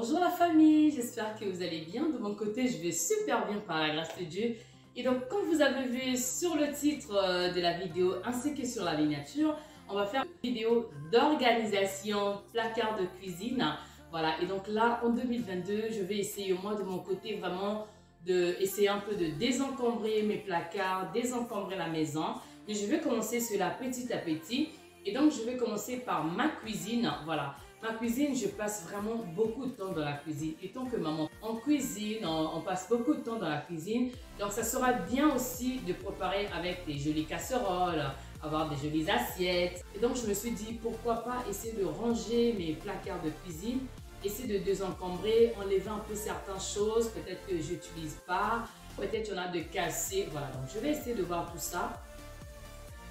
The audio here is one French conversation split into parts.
Bonjour la famille, j'espère que vous allez bien. De mon côté, je vais super bien par la grâce de Dieu. Et donc, comme vous avez vu sur le titre de la vidéo ainsi que sur la miniature, on va faire une vidéo d'organisation placard de cuisine. Voilà, et donc là, en 2022, je vais essayer moi de mon côté vraiment essayer un peu de désencombrer mes placards, désencombrer la maison. Mais je vais commencer cela petit à petit. Et donc, je vais commencer par ma cuisine. Voilà. Ma cuisine, je passe vraiment beaucoup de temps dans la cuisine. Étant que maman, en cuisine, on passe beaucoup de temps dans la cuisine. Donc, ça sera bien aussi de préparer avec des jolies casseroles, avoir des jolies assiettes. Et donc, je me suis dit, pourquoi pas essayer de ranger mes placards de cuisine, essayer de désencombrer, enlever un peu certaines choses, peut-être que je n'utilise pas, peut-être qu'il y en a de cassés. Voilà, donc je vais essayer de voir tout ça.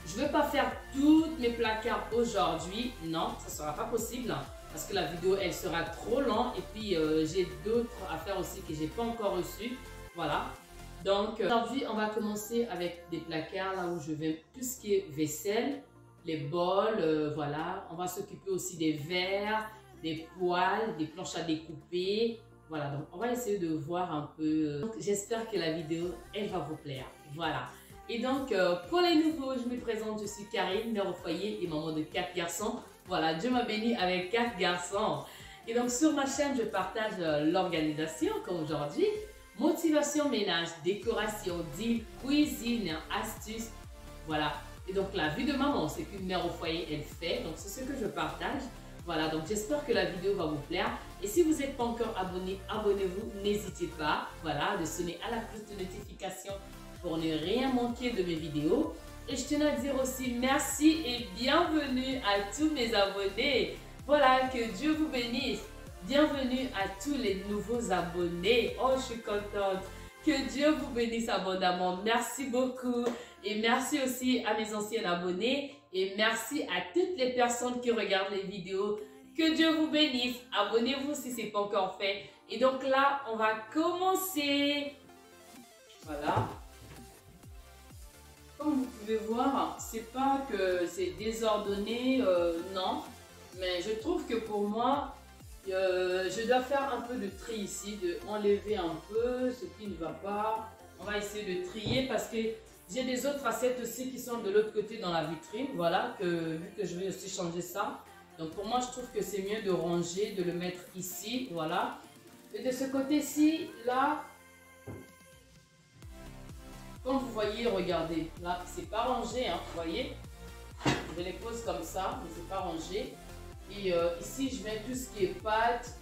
Je ne vais pas faire toutes mes placards aujourd'hui, non, ça ne sera pas possible parce que la vidéo elle sera trop longue et puis j'ai d'autres affaires aussi que je n'ai pas encore reçues, voilà. Donc aujourd'hui on va commencer avec des placards là où je vais tout ce qui est vaisselle, les bols, voilà. On va s'occuper aussi des verres, des poêles, des planches à découper, voilà. Donc on va essayer de voir un peu, j'espère que la vidéo elle va vous plaire, voilà. Et donc, pour les nouveaux, je me présente, je suis Karine, mère au foyer et maman de 4 garçons. Voilà, Dieu m'a béni avec 4 garçons. Et donc, sur ma chaîne, je partage l'organisation, comme aujourd'hui, motivation, ménage, décoration, deal, cuisine, astuces. Voilà. Et donc, la vie de maman, c'est qu'une mère au foyer, elle fait. Donc, c'est ce que je partage. Voilà, donc j'espère que la vidéo va vous plaire. Et si vous n'êtes pas encore abonné, abonnez-vous, n'hésitez pas, voilà, de sonner à la cloche de notification pour ne rien manquer de mes vidéos. Et je tenais à dire aussi merci et bienvenue à tous mes abonnés. Voilà, que Dieu vous bénisse. Bienvenue à tous les nouveaux abonnés. Oh, je suis contente. Que Dieu vous bénisse abondamment. Merci beaucoup. Et merci aussi à mes anciens abonnés. Et merci à toutes les personnes qui regardent les vidéos. Que Dieu vous bénisse. Abonnez-vous si ce n'est pas encore fait. Et donc là, on va commencer. Voilà. Comme vous pouvez voir, c'est pas que c'est désordonné, non. Mais je trouve que pour moi, je dois faire un peu de tri ici, de enlever un peu ce qui ne va pas. On va essayer de trier parce que j'ai des autres assiettes aussi qui sont de l'autre côté dans la vitrine. Voilà, vu que je vais aussi changer ça. Donc pour moi, je trouve que c'est mieux de ranger, de le mettre ici, voilà. Et de ce côté-ci, là, comme vous voyez, regardez, là, c'est pas rangé, hein, vous voyez. Je les pose comme ça, mais c'est pas rangé. Et ici, je mets tout ce qui est pâte.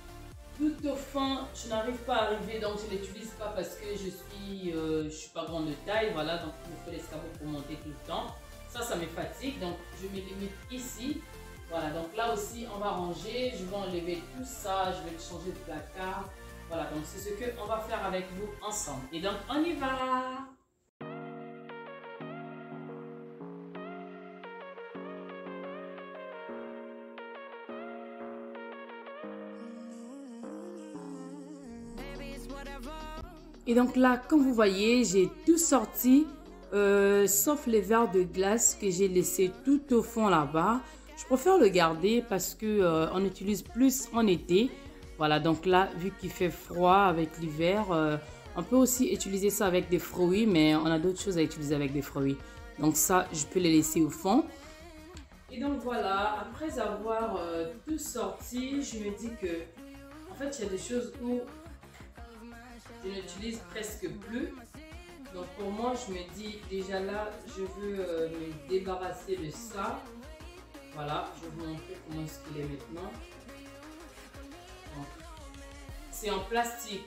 Tout au fond, je n'arrive pas à arriver, donc je ne l'utilise pas parce que je suis pas grande de taille, voilà. Donc, il me faut l'escabeau pour monter tout le temps. Ça me fatigue, donc je me limite ici. Voilà, donc là aussi, on va ranger. Je vais enlever tout ça, je vais changer de placard. Voilà, donc c'est ce qu'on va faire avec vous ensemble. Et donc, on y va! Et donc là, comme vous voyez, j'ai tout sorti, sauf les verres de glace que j'ai laissés tout au fond là-bas. Je préfère le garder parce que on utilise plus en été. Voilà, donc là, vu qu'il fait froid avec l'hiver, on peut aussi utiliser ça avec des fruits, mais on a d'autres choses à utiliser avec des fruits. Donc ça, je peux les laisser au fond. Et donc voilà, après avoir tout sorti, je me dis que, en fait, il y a des choses où je n'utilise presque plus. Donc pour moi, je me dis déjà là, je veux me débarrasser de ça. Voilà, je vais vous montrer comment est-ce qu'il est maintenant. C'est en plastique.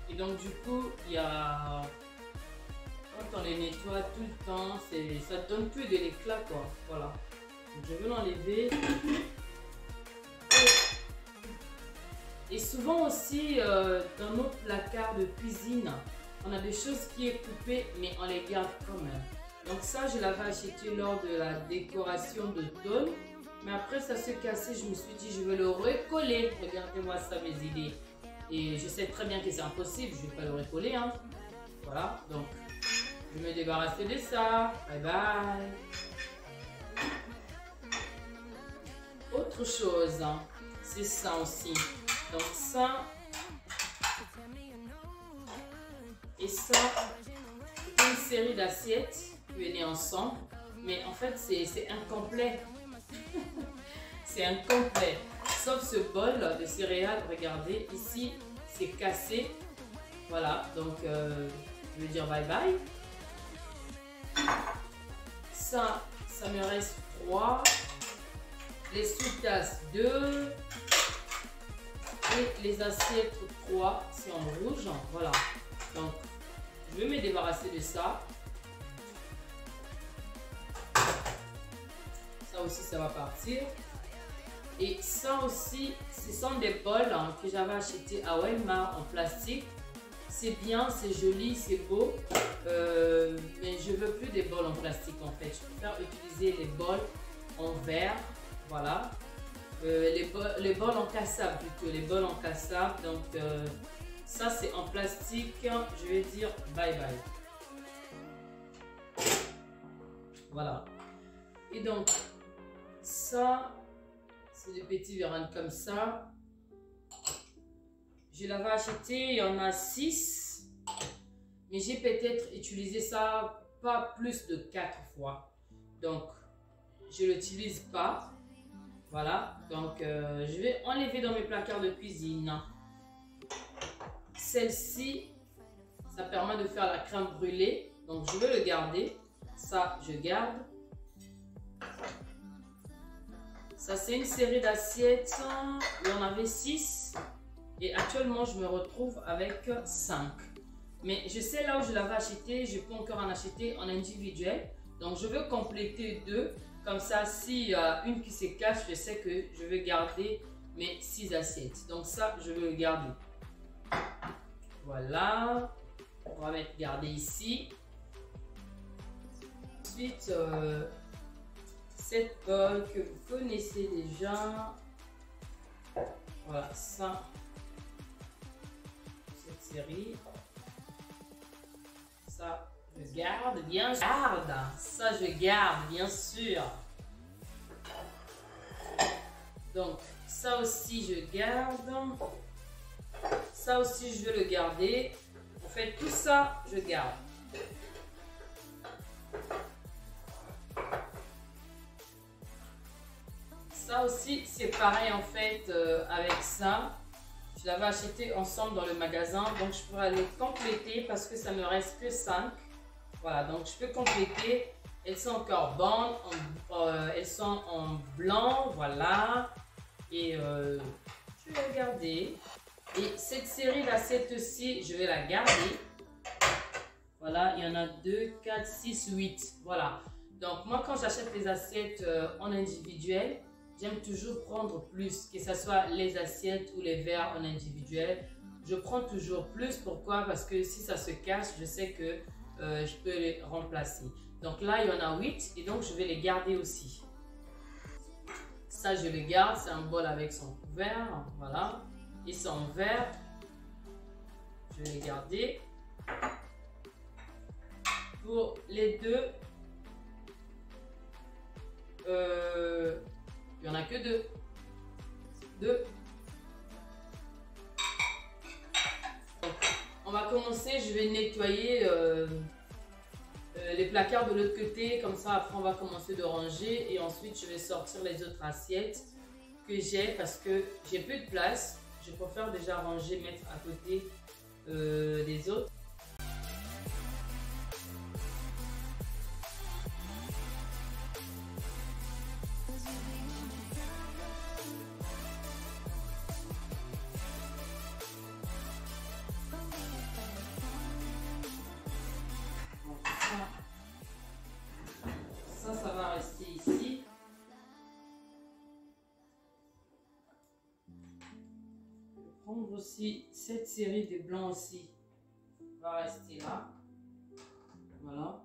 Et donc du coup, il y a... Quand on les nettoie tout le temps, ça donne plus de l'éclat quoi. Voilà. Donc je vais l'enlever. Et souvent aussi, dans nos placards de cuisine, on a des choses qui sont coupées, mais on les garde quand même. Donc ça, je l'avais acheté lors de la décoration d'automne. Mais après, ça s'est cassé. Je me suis dit, je vais le recoller. Regardez-moi ça, mes idées. Et je sais très bien que c'est impossible. Je ne vais pas le recoller. Hein. Voilà. Donc, je vais me débarrasser de ça. Bye bye. Autre chose, hein, c'est ça aussi. Donc ça, Et ça, c'est une série d'assiettes qui est née ensemble. Mais en fait, c'est incomplet. C'est incomplet. Sauf ce bol de céréales, regardez, ici, c'est cassé. Voilà, donc je vais dire bye bye. Ça me reste 3. Les sous-tasses 2. Et les assiettes 3, c'est en rouge. Voilà, donc je vais me débarrasser de ça. Ça aussi, ça va partir. Et ça aussi, ce sont des bols que j'avais acheté à Walmart en plastique. C'est bien, c'est joli, c'est beau. Mais je veux plus des bols en plastique en fait. Je préfère utiliser les bols en verre. Voilà. Les bols en cassable plutôt. Les bols en cassable. Donc ça c'est en plastique. Je vais dire bye bye. Voilà. Et donc ça, c'est des petits verres comme ça. Je l'avais acheté, il y en a 6. Mais j'ai peut-être utilisé ça pas plus de 4 fois. Donc, je ne l'utilise pas. Voilà. Donc, je vais enlever dans mes placards de cuisine. Celle-ci, ça permet de faire la crème brûlée. Donc, je vais le garder. Ça, je garde. Ça, c'est une série d'assiettes. Il y en avait 6. Et actuellement, je me retrouve avec 5. Mais je sais là où je l'avais acheté, je peux encore en acheter en individuel. Donc, je veux compléter 2. Comme ça, s'il y a une qui se cache, je sais que je vais garder mes 6 assiettes. Donc, ça, je vais le garder. Voilà. On va mettre garder ici. Ensuite, cette bolle que vous connaissez déjà. Voilà, ça. Cette série. Ça, je garde, bien sûr. Ça, je garde, bien sûr. Donc, ça aussi, je garde. Ça aussi, je vais le garder. En fait, tout ça, je garde. Ça aussi, c'est pareil en fait avec ça. Je l'avais acheté ensemble dans le magasin. Donc, je pourrais les compléter parce que ça me reste que 5. Voilà, donc je peux compléter. Elles sont encore bonnes. Elles sont en blanc. Voilà. Et je vais la garder. Et cette série d'assiettes aussi, je vais la garder. Voilà, il y en a 2, 4, 6, 8. Voilà. Donc, moi, quand j'achète les assiettes en individuel, j'aime toujours prendre plus, que ce soit les assiettes ou les verres en individuel. Je prends toujours plus. Pourquoi? Parce que si ça se casse, je sais que je peux les remplacer. Donc là, il y en a 8 et donc je vais les garder aussi. Ça, je le garde. C'est un bol avec son couvert. Voilà. Et son verre. Je vais les garder. Pour les deux, il n'y en a que 2. 2. Donc, on va commencer. Je vais nettoyer les placards de l'autre côté. Comme ça, après, on va commencer de ranger. Et ensuite, je vais sortir les autres assiettes que j'ai parce que j'ai plus de place. Je préfère déjà ranger, mettre à côté les autres. Ça va rester ici. Je vais prendre aussi cette série de blancs aussi. Va rester là. Voilà.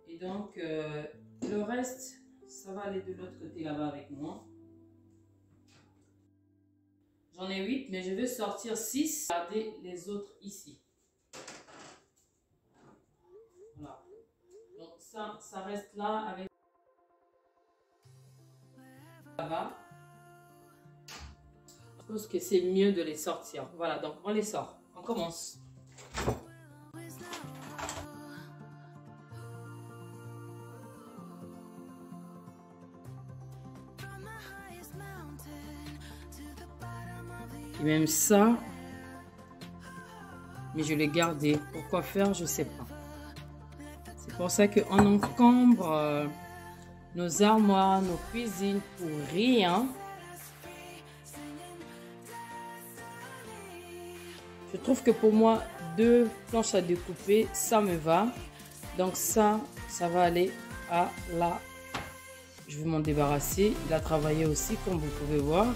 Et donc, le reste, ça va aller de l'autre côté là-bas avec moi. J'en ai 8, mais je vais sortir 6. Garder les autres ici. Voilà. Donc ça reste là avec là-bas. Je pense que c'est mieux de les sortir. Voilà, donc on les sort. On commence. Puis même ça, mais je l'ai gardé. Pourquoi faire, je sais pas. C'est pour ça qu'on encombre nos armoires, nos cuisines pour rien. Je trouve que pour moi, 2 planches à découper, ça me va. Donc ça va aller à la... Je vais m'en débarrasser. Il a travaillé aussi, comme vous pouvez voir.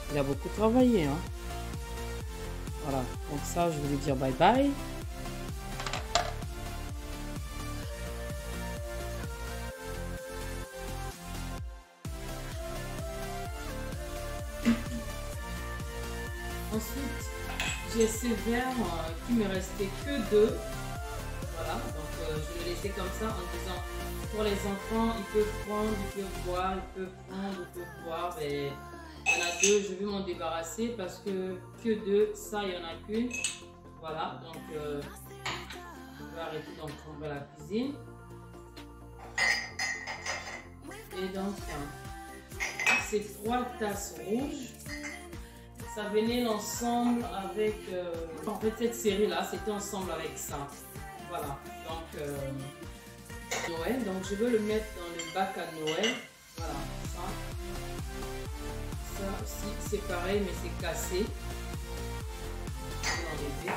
Il a beaucoup travaillé, hein. Voilà, donc ça, je vais lui dire bye bye. Ensuite, j'ai ces verres qui me restait que 2. Voilà, donc je vais laisser comme ça en disant pour les enfants, ils peuvent prendre, ils peuvent boire, ils peuvent prendre, ils peuvent boire. Mais il y en a 2, je vais m'en débarrasser parce que 2, ça, il n'y en a qu'une. Voilà, donc je vais arrêter d'encombrer la cuisine. Et donc, ces 3 tasses rouges, ça venait ensemble avec... en fait, cette série-là, c'était ensemble avec ça. Voilà, donc Noël. Donc, je veux le mettre dans le bac à Noël. Voilà, ça. Ça aussi, c'est pareil, mais c'est cassé. Je vais l'enlever.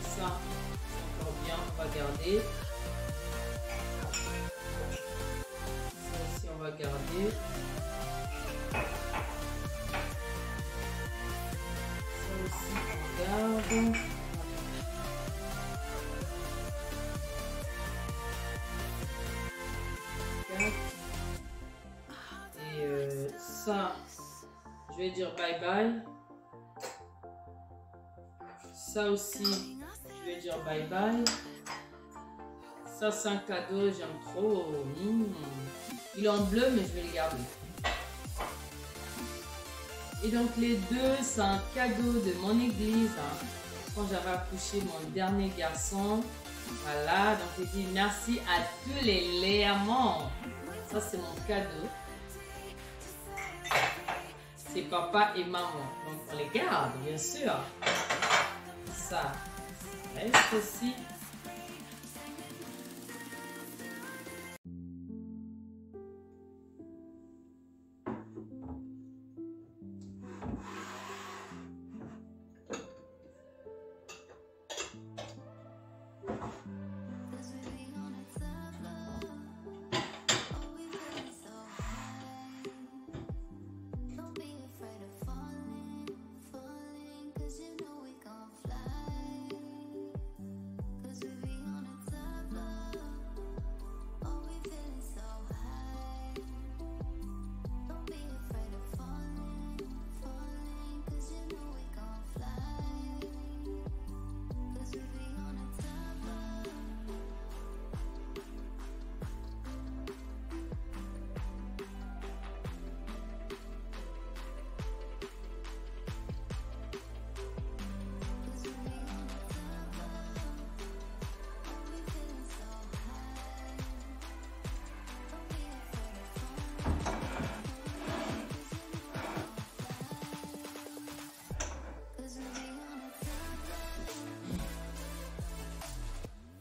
Ça, c'est encore bien, on va garder. Ça aussi, on va garder. Ça aussi, on garde. Et ça, je vais dire bye bye. Ça aussi, je vais dire bye bye. Ça, c'est un cadeau, j'aime trop. Il est en bleu, mais je vais le garder. Et donc, les 2, c'est un cadeau de mon église. Hein. Quand j'avais accouché mon dernier garçon. Voilà, donc j'ai dit merci à tous les Léamants. Ça, c'est mon cadeau. C'est papa et maman. Donc, on les garde, bien sûr. Ça reste aussi.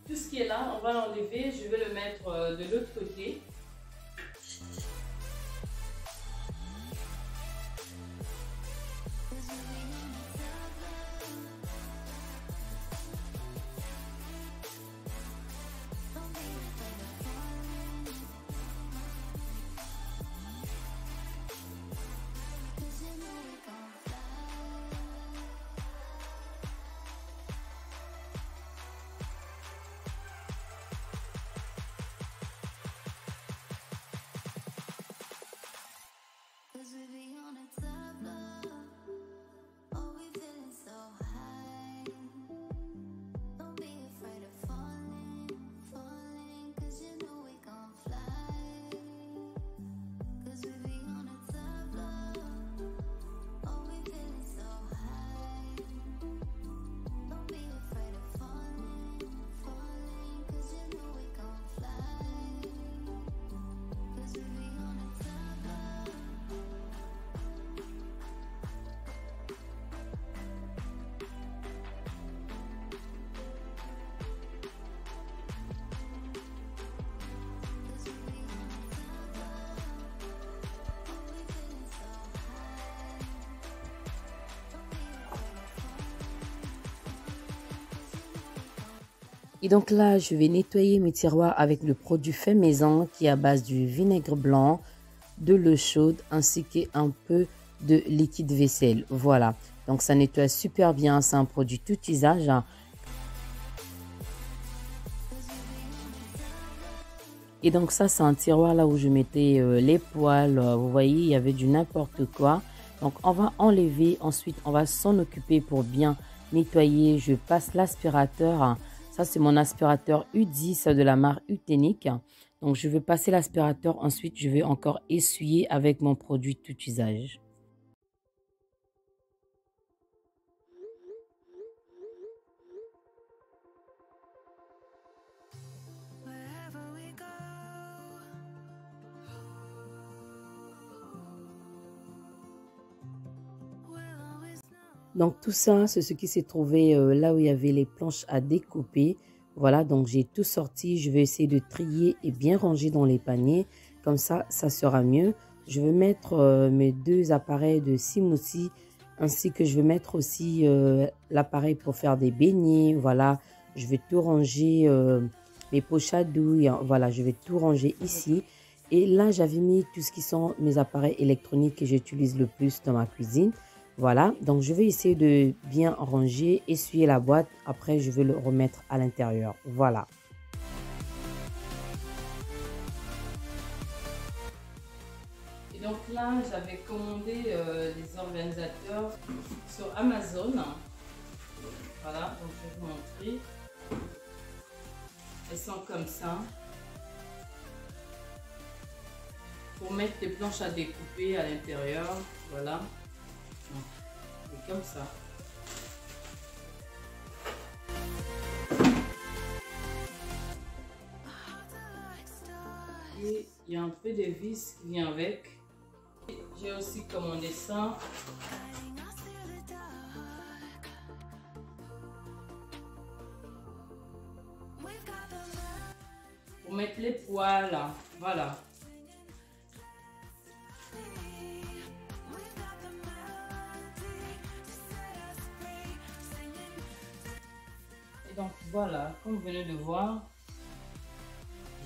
Tout ce qui est là, on va l'enlever. Je vais le mettre de l'autre côté. Et donc là, je vais nettoyer mes tiroirs avec le produit fait maison qui est à base du vinaigre blanc, de l'eau chaude ainsi qu'un peu de liquide vaisselle. Voilà, donc ça nettoie super bien, c'est un produit tout usage. Et donc ça, c'est un tiroir là où je mettais les poêles. Vous voyez, il y avait du n'importe quoi. Donc on va enlever, ensuite on va s'en occuper pour bien nettoyer. Je passe l'aspirateur. Ça, c'est mon aspirateur U10 de la marque Utenic. Donc, je vais passer l'aspirateur. Ensuite, je vais encore essuyer avec mon produit tout usage. Donc tout ça, c'est ce qui s'est trouvé là où il y avait les planches à découper. Voilà, donc j'ai tout sorti. Je vais essayer de trier et bien ranger dans les paniers. Comme ça sera mieux. Je vais mettre mes deux appareils de smoothie. Ainsi que je vais mettre aussi l'appareil pour faire des beignets. Voilà, je vais tout ranger, mes poches à douille. Voilà, je vais tout ranger ici. Et là, j'avais mis tout ce qui sont mes appareils électroniques que j'utilise le plus dans ma cuisine. Voilà, donc je vais essayer de bien ranger, essuyer la boîte. Après, je vais le remettre à l'intérieur. Voilà. Et donc là, j'avais commandé des organisateurs sur Amazon. Voilà, donc je vais vous montrer. Elles sont comme ça. Pour mettre les planches à découper à l'intérieur. Voilà. Et comme ça. Et il y a un peu de vis qui vient avec. J'ai aussi commandé ça. Pour mettre les poils. Voilà. Donc voilà, comme vous venez de voir,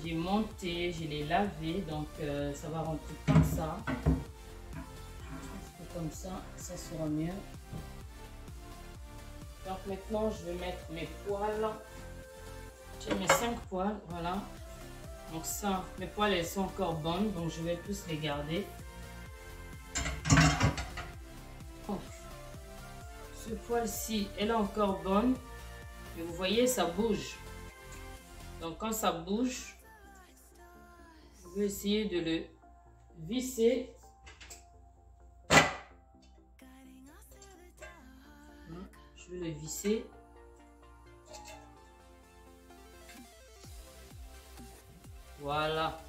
j'ai monté, je l'ai lavé, donc ça va rentrer comme ça. Comme ça, ça sera mieux. Donc maintenant, je vais mettre mes poils. J'ai mes 5 poils, voilà. Donc ça, mes poils, elles sont encore bonnes, donc je vais tous les garder. Donc, ce poil-ci, elle est encore bonne. Et vous voyez, ça bouge. Donc quand ça bouge, je vais essayer de le visser. Je vais le visser. Voilà.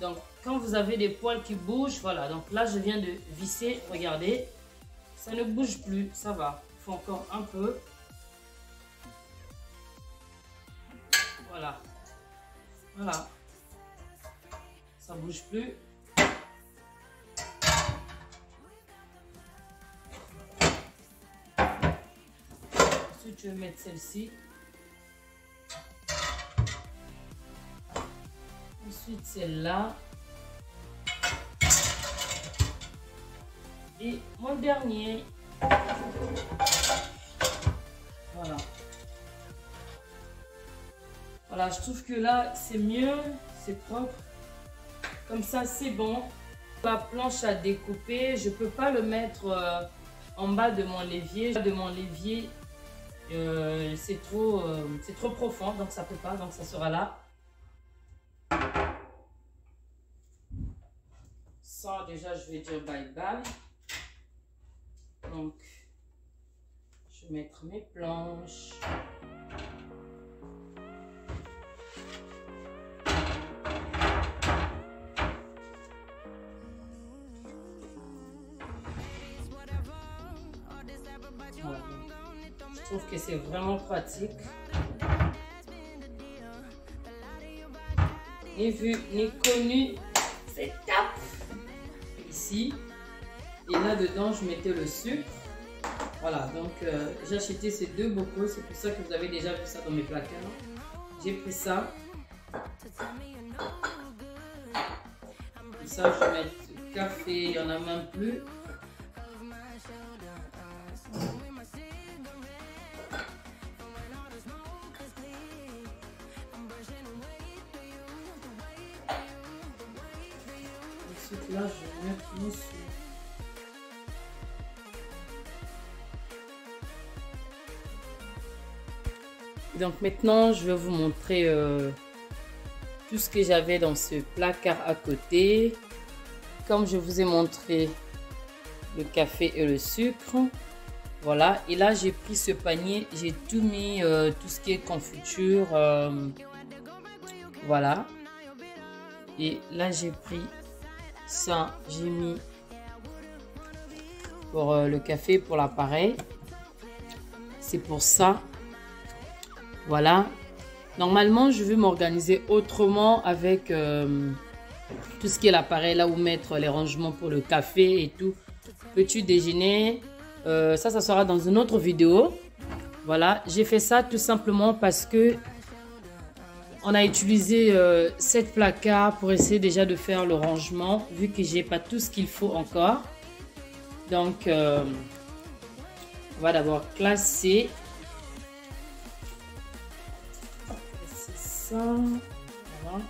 Donc quand vous avez des poils qui bougent, voilà. Donc là, je viens de visser. Regardez, ça ne bouge plus. Ça va. Il faut encore un peu. Voilà. Voilà. Ça bouge plus. Ensuite, je vais mettre celle-ci. Ensuite, celle-là. Et mon dernier. Voilà. Voilà, je trouve que là, c'est mieux, c'est propre. Comme ça, c'est bon. La planche à découper, je ne peux pas le mettre en bas de mon l'évier. C'est trop profond, donc ça ne peut pas, donc ça sera là. Ça, déjà, je vais dire bye bye. Donc, je vais mettre mes planches. Voilà. Je trouve que c'est vraiment pratique. Ni vu, ni connu, c'est top. Ici. Et là-dedans, je mettais le sucre. Voilà, donc j'ai acheté ces deux bocaux. C'est pour ça que vous avez déjà vu ça dans mes placards. j'ai pris ça. Ça, je vais mettre le café, il n'y en a même plus. Ensuite, là, je vais mettre mon sucre. Donc maintenant, je vais vous montrer tout ce que j'avais dans ce placard à côté. Comme je vous ai montré le café et le sucre. Voilà. Et là, j'ai pris ce panier. J'ai tout mis, tout ce qui est confiture. Voilà. Et là, j'ai pris ça. J'ai mis pour le café, pour l'appareil. C'est pour ça. Voilà. Normalement, je vais m'organiser autrement avec tout ce qui est l'appareil, là où mettre les rangements pour le café et tout. Petit déjeuner. Ça sera dans une autre vidéo. Voilà. J'ai fait ça tout simplement parce que on a utilisé 7 placards pour essayer déjà de faire le rangement, vu que j'ai pas tout ce qu'il faut encore. Donc, on va d'abord classer. Voilà.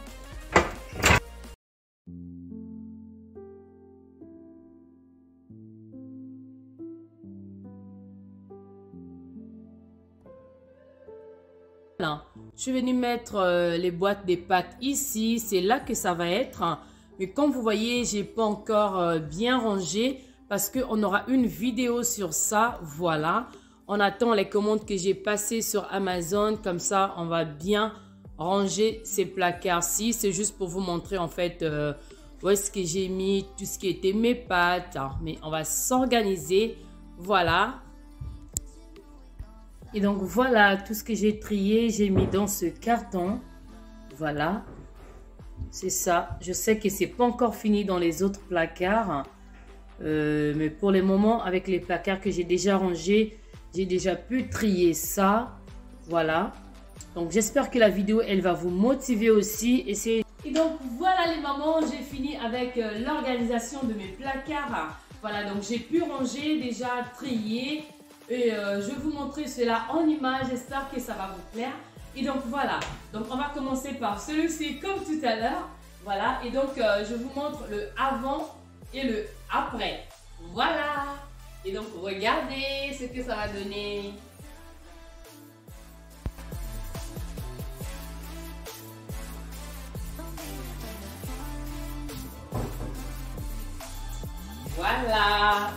Je suis venue mettre les boîtes des pâtes ici, c'est là que ça va être. Mais comme vous voyez, j'ai pas encore bien rangé parce qu'on aura une vidéo sur ça. Voilà, on attend les commandes que j'ai passées sur Amazon, comme ça on va bien ranger ces placards-ci. C'est juste pour vous montrer en fait où est-ce que j'ai mis tout ce qui était mes pâtes. Mais on va s'organiser. Voilà. Et donc voilà tout ce que j'ai trié. J'ai mis dans ce carton. Voilà. C'est ça. Je sais que c'est pas encore fini dans les autres placards. Mais pour le moment, avec les placards que j'ai déjà rangés, j'ai déjà pu trier ça. Voilà. Donc, j'espère que la vidéo, elle va vous motiver aussi. Et donc, voilà les mamans, j'ai fini avec l'organisation de mes placards. Voilà, donc j'ai pu ranger, déjà trier. Et je vais vous montrer cela en image. J'espère que ça va vous plaire. Et donc, voilà. Donc, on va commencer par celui-ci comme tout à l'heure. Voilà. Et donc, je vous montre le avant et le après. Voilà. Et donc, regardez ce que ça va donner. Voilà.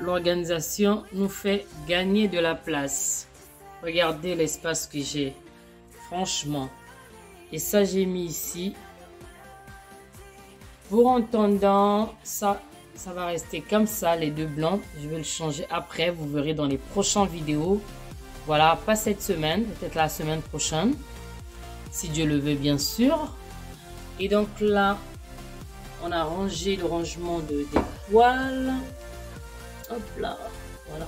l'organisation nous fait gagner de la place. Regardez l'espace que j'ai. Franchement. Et ça, j'ai mis ici. Pour entendant, ça va rester comme ça, les deux blancs. Je vais le changer après. Vous verrez dans les prochaines vidéos. Voilà, pas cette semaine, peut-être la semaine prochaine. Si Dieu le veut, bien sûr. Et donc là, on a rangé le rangement des poils. Hop là, voilà.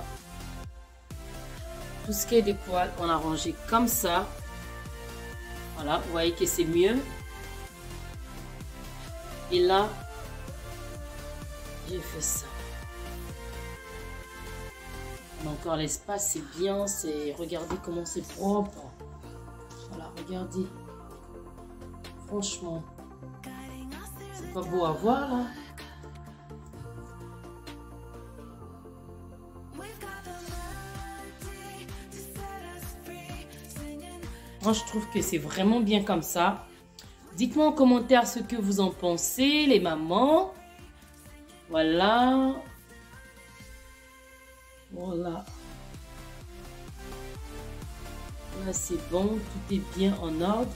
Tout ce qui est des poils, on a rangé comme ça. Voilà, vous voyez que c'est mieux. Et là, j'ai fait ça. Encore l'espace, c'est bien. Regardez comment c'est propre. Voilà, regardez. Franchement, c'est pas beau à voir là. Moi, je trouve que c'est vraiment bien comme ça. Dites-moi en commentaire ce que vous en pensez, les mamans. Voilà. Voilà. Là, c'est bon. Tout est bien en ordre.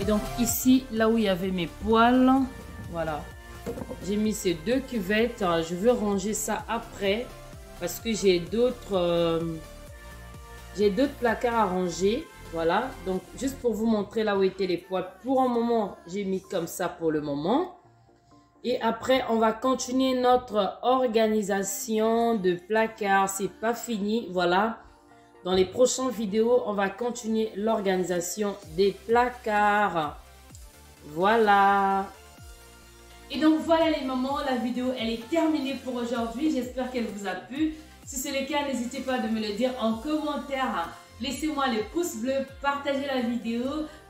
Et donc ici, là où il y avait mes poils, voilà. J'ai mis ces deux cuvettes. Je veux ranger ça après parce que j'ai d'autres placards à ranger. Voilà. Donc, juste pour vous montrer là où étaient les poils. Pour un moment, j'ai mis comme ça pour le moment. Et après, on va continuer notre organisation de placards. C'est pas fini. Voilà. Dans les prochaines vidéos, on va continuer l'organisation des placards. Voilà. Et donc voilà les mamans, la vidéo elle est terminée pour aujourd'hui. J'espère qu'elle vous a plu. Si c'est le cas, n'hésitez pas de me le dire en commentaire. Laissez-moi le pouce bleu, partagez la vidéo.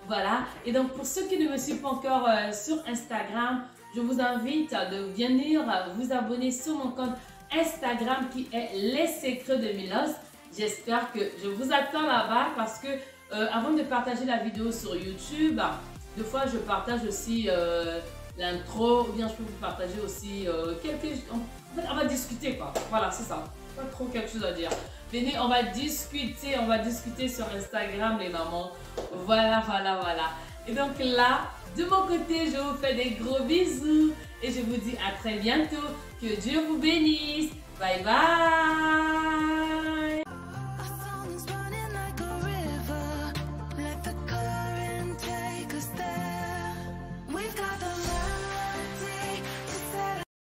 Voilà. Et donc pour ceux qui ne me suivent pas encore sur Instagram, je vous invite de venir vous abonner sur mon compte Instagram qui est Les Secrets de Milos. J'espère que je vous attends là-bas parce que avant de partager la vidéo sur YouTube, des fois je partage aussi l'intro, ou bien je peux vous partager aussi on va discuter quoi. Voilà, c'est ça. Pas trop quelque chose à dire. Venez, on va discuter sur Instagram les mamans. Voilà, voilà, voilà. Et donc là, de mon côté, je vous fais des gros bisous et je vous dis à très bientôt. Que Dieu vous bénisse. Bye bye.